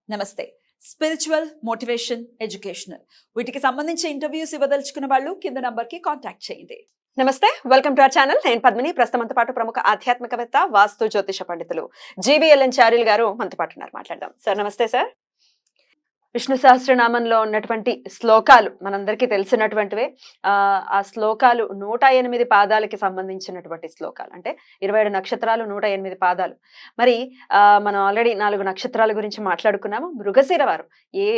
నమస్తే. Spiritual, motivation, educational వీటికి సంబంధించి ఇంటర్వ్యూస్ ఇవ్వదలుచుకున్న వాళ్ళు కింద నంబర్ కి కాంటాక్ట్ చేయండి. నమస్తే, వెల్కమ్ టు అవర్ ఛానల్. నేను పద్మిని. ప్రస్తుతంతో పాటు ప్రముఖ ఆధ్యాత్మికవేత్త, వాస్తు జ్యోతిష పండితులు జీవీఎల్ఎన్ చార్యులు గారు మనతో పాటు ఉన్నారు. మాట్లాడదాం. సార్ నమస్తే. సార్, విష్ణు సహస్రనామంలో ఉన్నటువంటి శ్లోకాలు మనందరికీ తెలిసినటువంటివే. ఆ శ్లోకాలు 108 పాదాలకి సంబంధించినటువంటి శ్లోకాలు. అంటే 27 నక్షత్రాలు, 108 పాదాలు. మరి మనం ఆల్రెడీ 4 నక్షత్రాల గురించి మాట్లాడుకున్నాము. మృగశిర వారు ఏ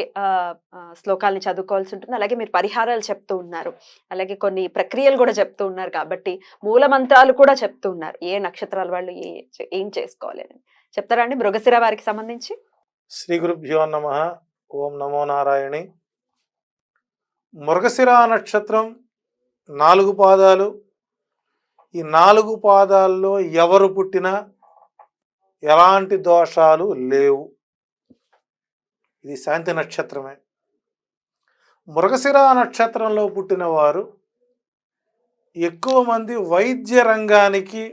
శ్లోకాలని చదువుకోవాల్సి ఉంటుంది, అలాగే మీరు పరిహారాలు చెప్తూ ఉన్నారు, అలాగే కొన్ని ప్రక్రియలు కూడా చెప్తూ ఉన్నారు, కాబట్టి మూల మంత్రాలు కూడా చెప్తూ ఉన్నారు. ఏ నక్షత్రాల వాళ్ళు ఏం చేసుకోవాలి అని చెప్తారా అండి మృగశిర వారికి సంబంధించి? శ్రీ గురుభ్యో నమః. ఓం నమో నారాయణి. మృగశిర నక్షత్రం 4 పాదాలు. ఈ 4 పాదాల్లో ఎవరు పుట్టినా ఎలాంటి దోషాలు లేవు. ఇది శాంతి నక్షత్రమే. మృగశిర నక్షత్రంలో పుట్టిన వారు ఎక్కువ మంది వైద్య రంగానికి,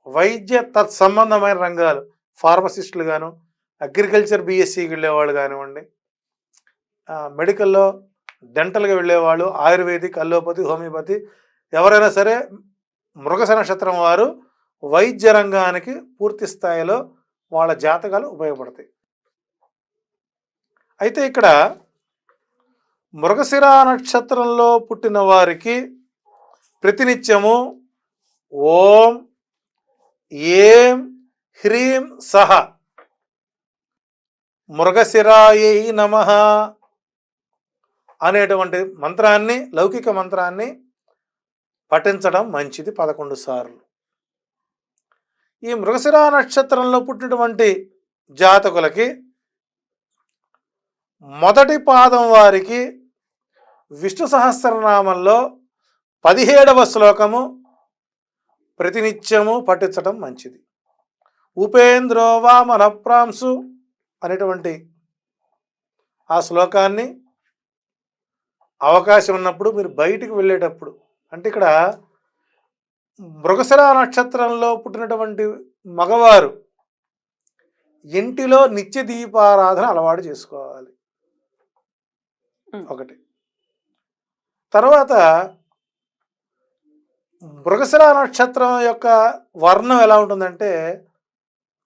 వైద్య తత్సంబంధమైన రంగాలు, ఫార్మసిస్టులు గాను, అగ్రికల్చర్ బీఎస్సీకి వెళ్ళేవాళ్ళు కానివ్వండి, మెడికల్లో డెంటల్గా వెళ్ళేవాళ్ళు, ఆయుర్వేదిక్, అల్లోపతి, హోమియోపతి, ఎవరైనా సరే మృగశిర నక్షత్రం వారు వైద్య రంగానికి పూర్తి స్థాయిలో వాళ్ళ జాతకాలు ఉపయోగపడతాయి. అయితే ఇక్కడ మృగశిర నక్షత్రంలో పుట్టిన వారికి ప్రతినిత్యము ఓం ఏం హ్రీం సహ మృగశిరాయై నమః అనేటువంటి మంత్రాన్ని, లౌకిక మంత్రాన్ని పఠించడం మంచిది 11 సార్లు. ఈ మృగశిర నక్షత్రంలో పుట్టినటువంటి జాతకులకి మొదటి పాదం వారికి విష్ణు సహస్రనామంలో 17వ శ్లోకము ప్రతినిత్యము పఠించడం మంచిది. ఉపేంద్రో వా మనఃప్రాంసు అనేటువంటి ఆ శ్లోకాన్ని అవకాశం ఉన్నప్పుడు మీరు బయటికి వెళ్ళేటప్పుడు, అంటే ఇక్కడ మృగశిర నక్షత్రంలో పుట్టినటువంటి మగవారు ఇంటిలో నిత్య దీపారాధన అలవాటు చేసుకోవాలి. ఒకటి. తర్వాత మృగశిర నక్షత్రం యొక్క వర్ణం ఎలా ఉంటుందంటే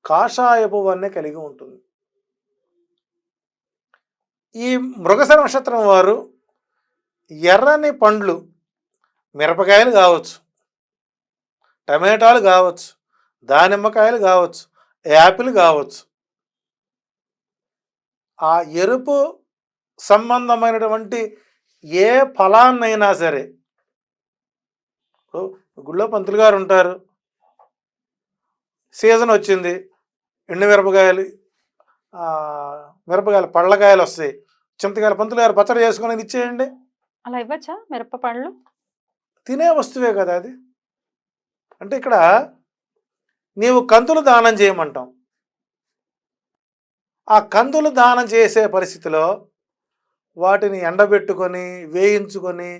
కాషాయపు వన్నె కలిగి ఉంటుంది. ఈ మృగశిర నక్షత్రం వారు ఎర్రని పండ్లు, మిరపకాయలు కావచ్చు, టమాటాలు కావచ్చు, దానిమ్మకాయలు కావచ్చు, యాపిల్ కావచ్చు, ఆ ఎరుపు సంబంధమైనటువంటి ఏ ఫలాన్నైనా సరే, గుళ్ళో పంతులు గారు ఉంటారు, సీజన్ వచ్చింది, ఎండు మిరపకాయలు, మిరపకాయలు, పళ్ళకాయలు వస్తాయి, చింతకాయలు, పంతులు గారు పచ్చడి చేసుకుని ఇచ్చేయండి. అలా ఇవ్వచ్చా? మిరప పండ్లు తినే వస్తువే కదా అది. అంటే ఇక్కడ నీవు కందులు దానం చేయమంటాం. ఆ కందులు దానం చేసే పరిస్థితిలో వాటిని ఎండబెట్టుకొని, వేయించుకొని,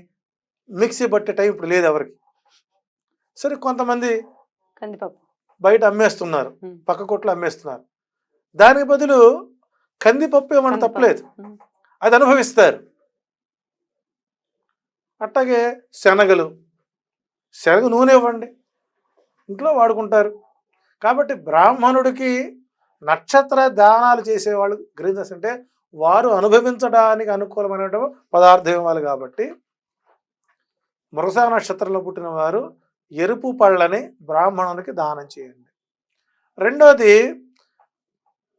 మిక్సీ పట్టే టైం ఇప్పుడు లేదు ఎవరికి. సరే, కొంతమంది కందిపప్పు బయట అమ్మేస్తున్నారు, పక్క కొట్లు అమ్మేస్తున్నారు. దానికి బదులు కందిపప్పు ఏమన్నా తప్పలేదు, అది అనుభవిస్తారు. అట్లాగే శనగలు, శనగ నూనె ఇవ్వండి, ఇంట్లో వాడుకుంటారు. కాబట్టి బ్రాహ్మణుడికి నక్షత్ర దానాలు చేసేవాళ్ళు గ్రహించాల్సింటే వారు అనుభవించడానికి అనుకూలమైన పదార్థం ఇవ్వాలి. కాబట్టి మృగశిర నక్షత్రంలో పుట్టిన వారు ఎరుపు పళ్ళని బ్రాహ్మణునికి దానం చేయండి. రెండోది,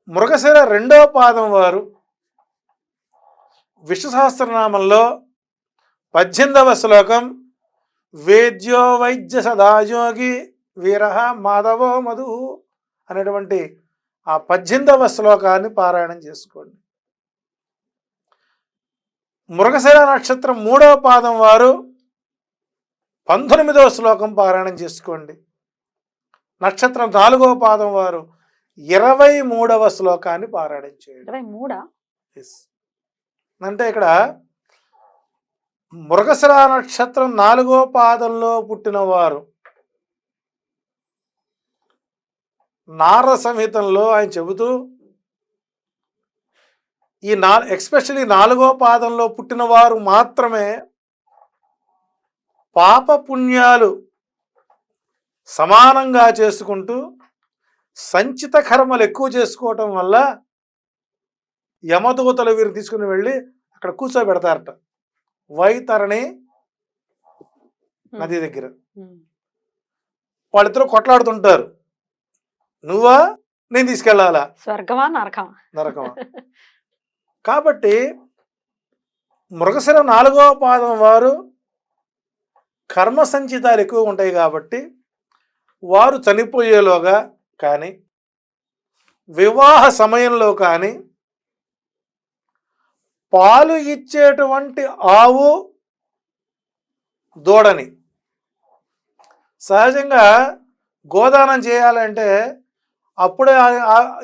మృగశిర 2వ పాదం వారు విష్ణు సహస్రనామంలో 18వ శ్లోకం వేద్యో వైద్య సదాయోగి వీరః మాధవో మధు అనేటువంటి ఆ 18వ శ్లోకాన్ని పారాయణం చేసుకోండి. మృగశిర నక్షత్రం 3వ పాదం వారు 19వ శ్లోకం పారాయణం చేసుకోండి. నక్షత్రం 4వ పాదం వారు 23వ శ్లోకాన్ని పారాయణం చేయండి. 23? అంటే ఇక్కడ మృగశిర నక్షత్రం 4వ పాదంలో పుట్టిన వారు నారద సంహితంలో ఆయన చెబుతూ ఈ ఎస్పెషల్లీ 4వ పాదంలో పుట్టిన వారు మాత్రమే పాప పుణ్యాలు సమానంగా చేసుకుంటూ సంచిత కర్మలు ఎక్కువ చేసుకోవటం వల్ల యమదూతలు వీరు తీసుకుని వెళ్ళి అక్కడ కూర్చోబెడతారట వైతరణి నది దగ్గర. వాళ్ళిద్దరూ కొట్లాడుతుంటారు, నువ్వా నేను తీసుకెళ్ళాలా, స్వర్గమా నరకమా. నరకమా. కాబట్టి మృగశిర 4వ పాదం వారు కర్మ సంచితాలు ఎక్కువ ఉంటాయి కాబట్టి వారు చనిపోయేలోగా కానీ వివాహ సమయంలో కానీ పాలు ఇచ్చేటువంటి ఆవు దూడని సహజంగా గోదానం చేయాలంటే అప్పుడే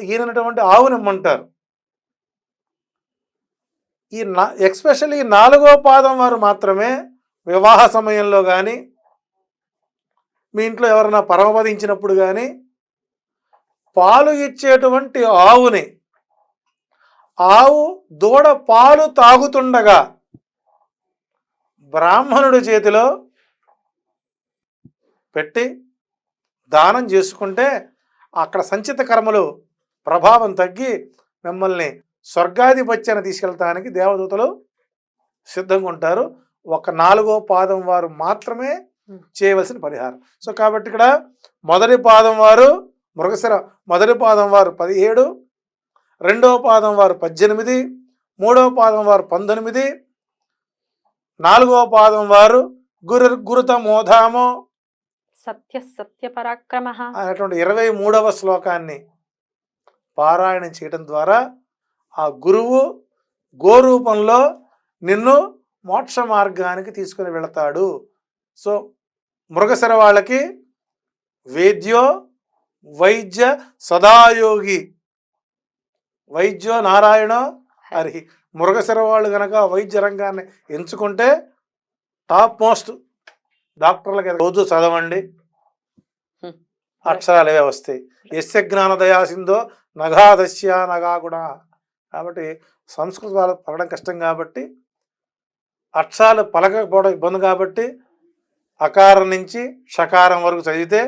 ఈయనటువంటి ఆవుని ఇమ్మంటారు. ఎస్పెషల్లీ 4వ పాదం వారు మాత్రమే వివాహ సమయంలో కానీ మీ ఇంట్లో ఎవరైనా పరమపదించినప్పుడు కానీ పాలు ఇచ్చేటువంటి ఆవుని, ఆవు దూడ పాలు తాగుతుండగా బ్రాహ్మణుడి చేతిలో పెట్టి దానం చేసుకుంటే అక్కడ సంచిత కర్మలు ప్రభావం తగ్గి మిమ్మల్ని స్వర్గాధిపత్యాన్ని తీసుకెళ్తానికి దేవదూతలు సిద్ధంగా ఉంటారు. ఒక 4వ పాదం వారు మాత్రమే చేయవలసిన పరిహారం. సో కాబట్టి ఇక్కడ మొదటి పాదం వారు మృగశిర మొదటి పాదం వారు 17, 2వ పాదం వారు 18, 3వ పాదం వారు 19, 4వ పాదం వారు గురుతమోధామో సత్య పరాక్రమ అనేటువంటి 23వ శ్లోకాన్ని పారాయణం చేయడం ద్వారా ఆ గురువు గోరూపంలో నిన్ను మోక్ష మార్గానికి తీసుకుని వెళతాడు. సో మృగశిర వాళ్ళకి వేద్యో వైద్య సదాయోగి, వైద్యో నారాయణో హరి. మృగశిర వాళ్ళు కనుక వైద్య రంగాన్ని ఎంచుకుంటే టాప్ మోస్ట్ డాక్టర్లకి రోజు చదవండి, అక్షరాలు అవే వస్తాయి. యస్య జ్ఞానదయా సింధో నగాదస్య నగాగుణ. కాబట్టి సంస్కృతాలు పలకడం కష్టం కాబట్టి, అక్షరాలు పలకపోవడం ఇబ్బంది కాబట్టి అకారం నుంచి షకారం వరకు చదివితే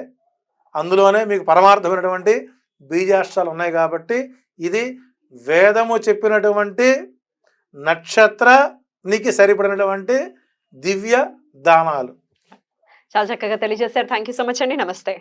అందులోనే మీకు పరమార్థమైనటువంటి బీజాక్షరాలు ఉన్నాయి. కాబట్టి ఇది వేదము చెప్పినటువంటి నక్షత్రానికి సరిపడినటువంటి దివ్య దానాలు. చాలా చక్కగా తెలియజేశారు. థ్యాంక్ యూ సో మచ్ అండి. నమస్తే.